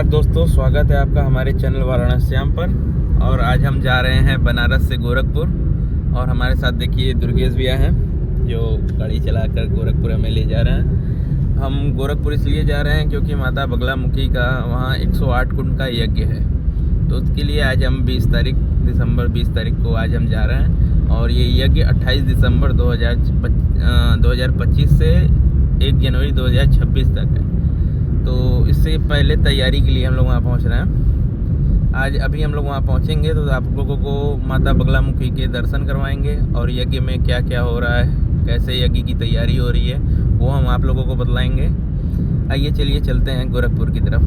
नमस्कार दोस्तों, स्वागत है आपका हमारे चैनल वाराणसीयाम पर। और आज हम जा रहे हैं बनारस से गोरखपुर। और हमारे साथ देखिए दुर्गेश भैया हैं जो गाड़ी चलाकर गोरखपुर हमें ले जा रहे हैं। हम गोरखपुर इसलिए जा रहे हैं क्योंकि माता बगलामुखी का वहाँ 108 कुंड का यज्ञ है। तो उसके लिए आज हम 20 तारीख को आज हम जा रहे हैं। और ये यज्ञ 28 दिसंबर 2025 से 1 जनवरी 2026 तक है। तो इससे पहले तैयारी के लिए हम लोग वहाँ पहुँच रहे हैं। आज अभी हम लोग वहाँ पहुँचेंगे तो आप लोगों को माता बगलामुखी के दर्शन करवाएंगे और यज्ञ में क्या क्या हो रहा है, कैसे यज्ञ की तैयारी हो रही है, वो हम आप लोगों को बतलाएंगे। आइए चलिए चलते हैं गोरखपुर की तरफ।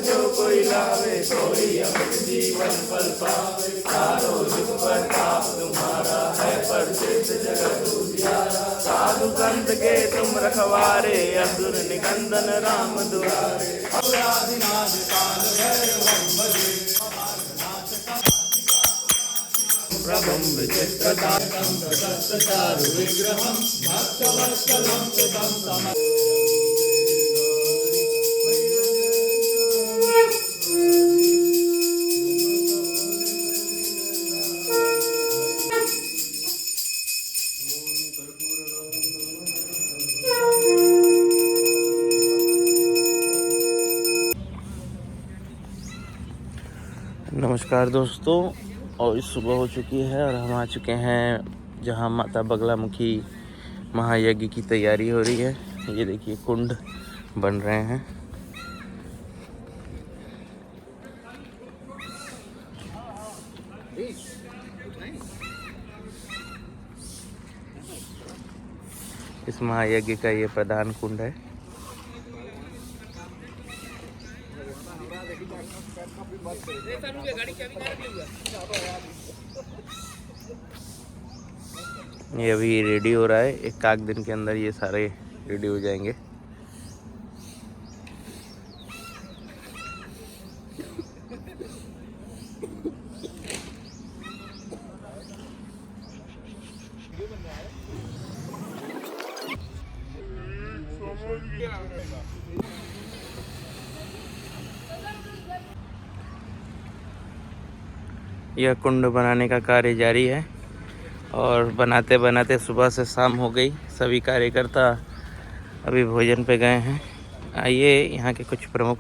जो कोई लावे कोई अमित जीवन फल पावे, सारो युग प्रताप तुम्हारा है प्रसिद्ध जगत उजियारा। साधु संत के तुम रखवारे, असुर निकंदन राम दुआरे। अपराधिनाथ काल भैरवं भजे, प्रभुं विचित्रतारकं प्रशस्तचारु विग्रहं भक्तवत्सलं सुतं तम। नमस्कार दोस्तों, और इस सुबह हो चुकी है और हम आ चुके हैं जहां माता बगलामुखी महायज्ञ की तैयारी हो रही है। ये देखिए कुंड बन रहे हैं। इस महायज्ञ का ये प्रधान कुंड है। ये अभी रेडी हो रहा है, एक आध दिन के अंदर ये सारे रेडी हो जाएंगे। यह कुंड बनाने का कार्य जारी है और बनाते बनाते सुबह से शाम हो गई। सभी कार्यकर्ता अभी भोजन पे गए हैं। आइए यहाँ के कुछ प्रमुख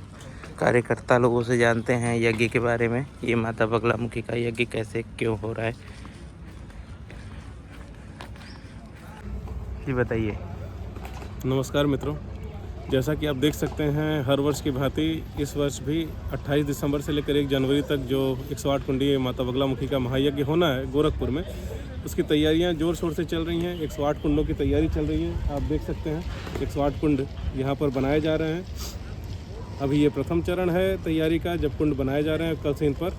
कार्यकर्ता लोगों से जानते हैं यज्ञ के बारे में। ये माता बगलामुखी का यज्ञ कैसे क्यों हो रहा है, जी बताइए। नमस्कार मित्रों, जैसा कि आप देख सकते हैं हर वर्ष की भांति इस वर्ष भी 28 दिसंबर से लेकर 1 जनवरी तक जो 108 कुंडीय माता बगलामुखी का महायज्ञ होना है गोरखपुर में, उसकी तैयारियां जोर शोर से चल रही हैं। 108 कुंडों की तैयारी चल रही है। आप देख सकते हैं 108 कुंड यहां पर बनाए जा रहे हैं। अभी ये प्रथम चरण है तैयारी का, जब कुंड बनाए जा रहे हैं। कल से इन पर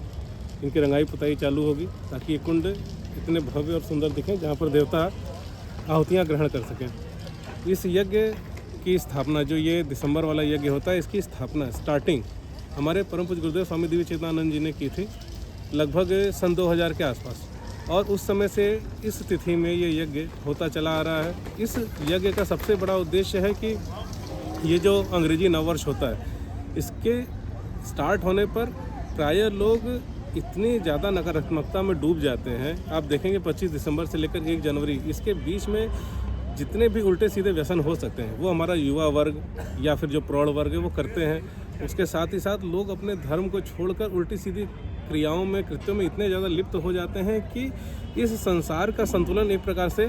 इनकी रंगाई पुताई चालू होगी ताकि ये कुंड इतने भव्य और सुंदर दिखें जहाँ पर देवता आहुतियाँ ग्रहण कर सकें। इस यज्ञ की स्थापना, जो ये दिसंबर वाला यज्ञ होता है, इसकी स्थापना स्टार्टिंग हमारे परम पूज्य गुरुदेव स्वामी दिव्य चेतनानंद जी ने की थी लगभग सन 2000 के आसपास। और उस समय से इस तिथि में ये यज्ञ होता चला आ रहा है। इस यज्ञ का सबसे बड़ा उद्देश्य है कि ये जो अंग्रेजी नववर्ष होता है, इसके स्टार्ट होने पर प्रायः लोग इतनी ज़्यादा नकारात्मकता में डूब जाते हैं। आप देखेंगे 25 दिसंबर से लेकर 1 जनवरी, इसके बीच में जितने भी उल्टे सीधे व्यसन हो सकते हैं वो हमारा युवा वर्ग या फिर जो प्रौढ़ वर्ग है वो करते हैं। उसके साथ ही साथ लोग अपने धर्म को छोड़कर उल्टी सीधी क्रियाओं में, कृत्यों में इतने ज़्यादा लिप्त हो जाते हैं कि इस संसार का संतुलन एक प्रकार से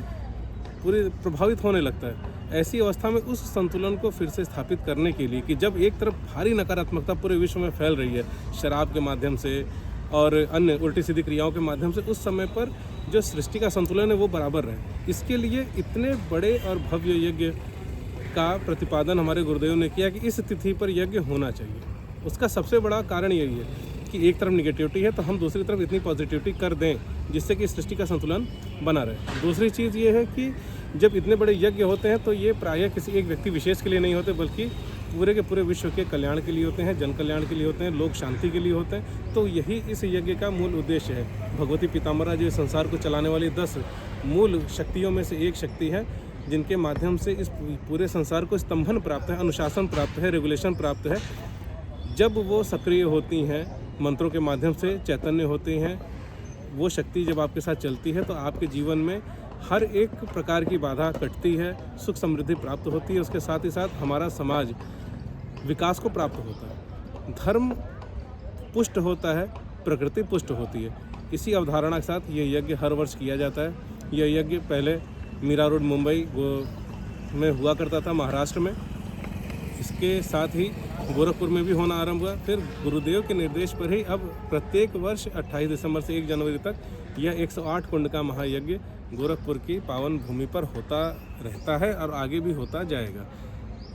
पूरी प्रभावित होने लगता है। ऐसी अवस्था में उस संतुलन को फिर से स्थापित करने के लिए कि जब एक तरफ भारी नकारात्मकता पूरे विश्व में फैल रही है शराब के माध्यम से और अन्य उल्टी सीधी क्रियाओं के माध्यम से, उस समय पर जो सृष्टि का संतुलन है वो बराबर रहे, इसके लिए इतने बड़े और भव्य यज्ञ का प्रतिपादन हमारे गुरुदेव ने किया कि इस तिथि पर यज्ञ होना चाहिए। उसका सबसे बड़ा कारण यही है कि एक तरफ निगेटिविटी है तो हम दूसरी तरफ इतनी पॉजिटिविटी कर दें जिससे कि सृष्टि का संतुलन बना रहे। दूसरी चीज़ ये है कि जब इतने बड़े यज्ञ होते हैं तो ये प्रायः किसी एक व्यक्ति विशेष के लिए नहीं होते, बल्कि पूरे के पूरे विश्व के कल्याण के लिए होते हैं, जन कल्याण के लिए होते हैं, लोक शांति के लिए होते हैं। तो यही इस यज्ञ का मूल उद्देश्य है। भगवती पीताम्बरा जो संसार को चलाने वाली 10 मूल शक्तियों में से एक शक्ति है, जिनके माध्यम से इस पूरे संसार को स्तंभन प्राप्त है, अनुशासन प्राप्त है, रेगुलेशन प्राप्त है। जब वो सक्रिय होती हैं, मंत्रों के माध्यम से चैतन्य होती हैं, वो शक्ति जब आपके साथ चलती है तो आपके जीवन में हर एक प्रकार की बाधा कटती है, सुख समृद्धि प्राप्त होती है। उसके साथ ही साथ हमारा समाज विकास को प्राप्त होता है, धर्म पुष्ट होता है, प्रकृति पुष्ट होती है। इसी अवधारणा के साथ ये यज्ञ हर वर्ष किया जाता है। यह यज्ञ पहले मीरा रोड मुंबई में हुआ करता था, महाराष्ट्र में। इसके साथ ही गोरखपुर में भी होना आरंभ हुआ। फिर गुरुदेव के निर्देश पर ही अब प्रत्येक वर्ष 28 दिसंबर से 1 जनवरी तक यह 108 कुंड का महायज्ञ गोरखपुर की पावन भूमि पर होता रहता है और आगे भी होता जाएगा।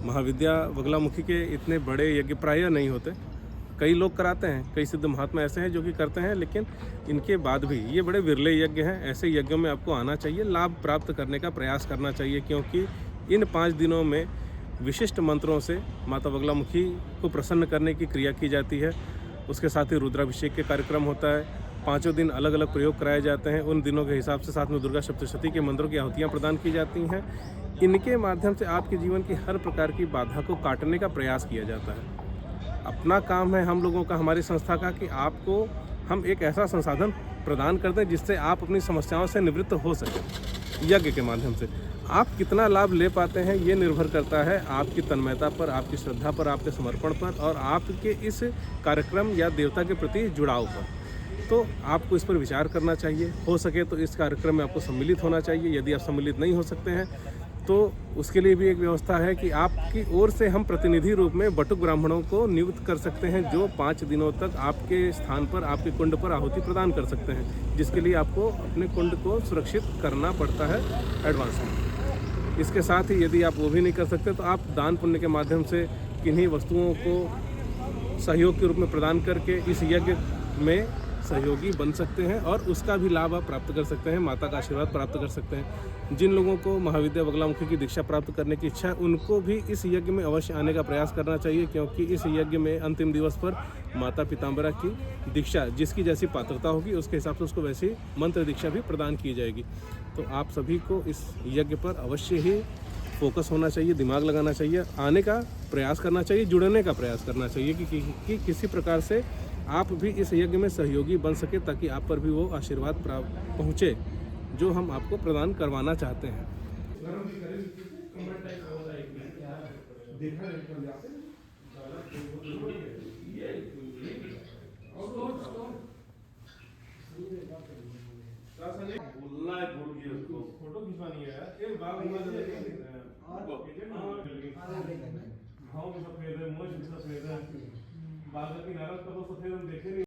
महाविद्या बगलामुखी के इतने बड़े यज्ञ प्रायः नहीं होते, कई लोग कराते हैं, कई सिद्ध महात्मा ऐसे हैं जो कि करते हैं, लेकिन इनके बाद भी ये बड़े विरले यज्ञ हैं। ऐसे यज्ञों में आपको आना चाहिए, लाभ प्राप्त करने का प्रयास करना चाहिए, क्योंकि इन 5 दिनों में विशिष्ट मंत्रों से माता बगलामुखी को प्रसन्न करने की क्रिया की जाती है। उसके साथ ही रुद्राभिषेक के कार्यक्रम होता है। 5 दिन अलग अलग प्रयोग कराए जाते हैं। उन दिनों के हिसाब से साथ में दुर्गा सप्तशती के मंत्रों की आहुतियाँ प्रदान की जाती हैं। इनके माध्यम से आपके जीवन की हर प्रकार की बाधा को काटने का प्रयास किया जाता है। अपना काम है हम लोगों का, हमारी संस्था का, कि आपको हम एक ऐसा संसाधन प्रदान करते हैं जिससे आप अपनी समस्याओं से निवृत्त हो सकें। यज्ञ के माध्यम से आप कितना लाभ ले पाते हैं ये निर्भर करता है आपकी तन्मयता पर, आपकी श्रद्धा पर, आपके समर्पण पर और आपके इस कार्यक्रम या देवता के प्रति जुड़ाव पर। तो आपको इस पर विचार करना चाहिए। हो सके तो इस कार्यक्रम में आपको सम्मिलित होना चाहिए। यदि आप सम्मिलित नहीं हो सकते हैं तो उसके लिए भी एक व्यवस्था है कि आपकी ओर से हम प्रतिनिधि रूप में बटुक ब्राह्मणों को नियुक्त कर सकते हैं, जो 5 दिनों तक आपके स्थान पर, आपके कुंड पर आहुति प्रदान कर सकते हैं, जिसके लिए आपको अपने कुंड को सुरक्षित करना पड़ता है एडवांस में। इसके साथ ही यदि आप वो भी नहीं कर सकते तो आप दान पुण्य के माध्यम से किन्हीं वस्तुओं को सहयोग के रूप में प्रदान करके इस यज्ञ में सहयोगी बन सकते हैं और उसका भी लाभ आप प्राप्त कर सकते हैं, माता का आशीर्वाद प्राप्त कर सकते हैं। जिन लोगों को महाविद्या बगलामुखी की दीक्षा प्राप्त करने की इच्छा है उनको भी इस यज्ञ में अवश्य आने का प्रयास करना चाहिए, क्योंकि इस यज्ञ में अंतिम दिवस पर माता पीताम्बरा की दीक्षा, जिसकी जैसी पात्रता होगी उसके हिसाब से उसको वैसी मंत्र दीक्षा भी प्रदान की जाएगी। तो आप सभी को इस यज्ञ पर अवश्य ही फोकस होना चाहिए, दिमाग लगाना चाहिए, आने का प्रयास करना चाहिए, जुड़ने का प्रयास करना चाहिए कि किसी प्रकार से आप भी इस यज्ञ में सहयोगी बन सके, ताकि आप पर भी वो आशीर्वाद पहुँचे जो हम आपको प्रदान करवाना चाहते हैं। फोटो खिंचवानी है एक बार सफेद है, मोछ सफेद है, बाल का किनारा तो सफेद हम देखे नहीं।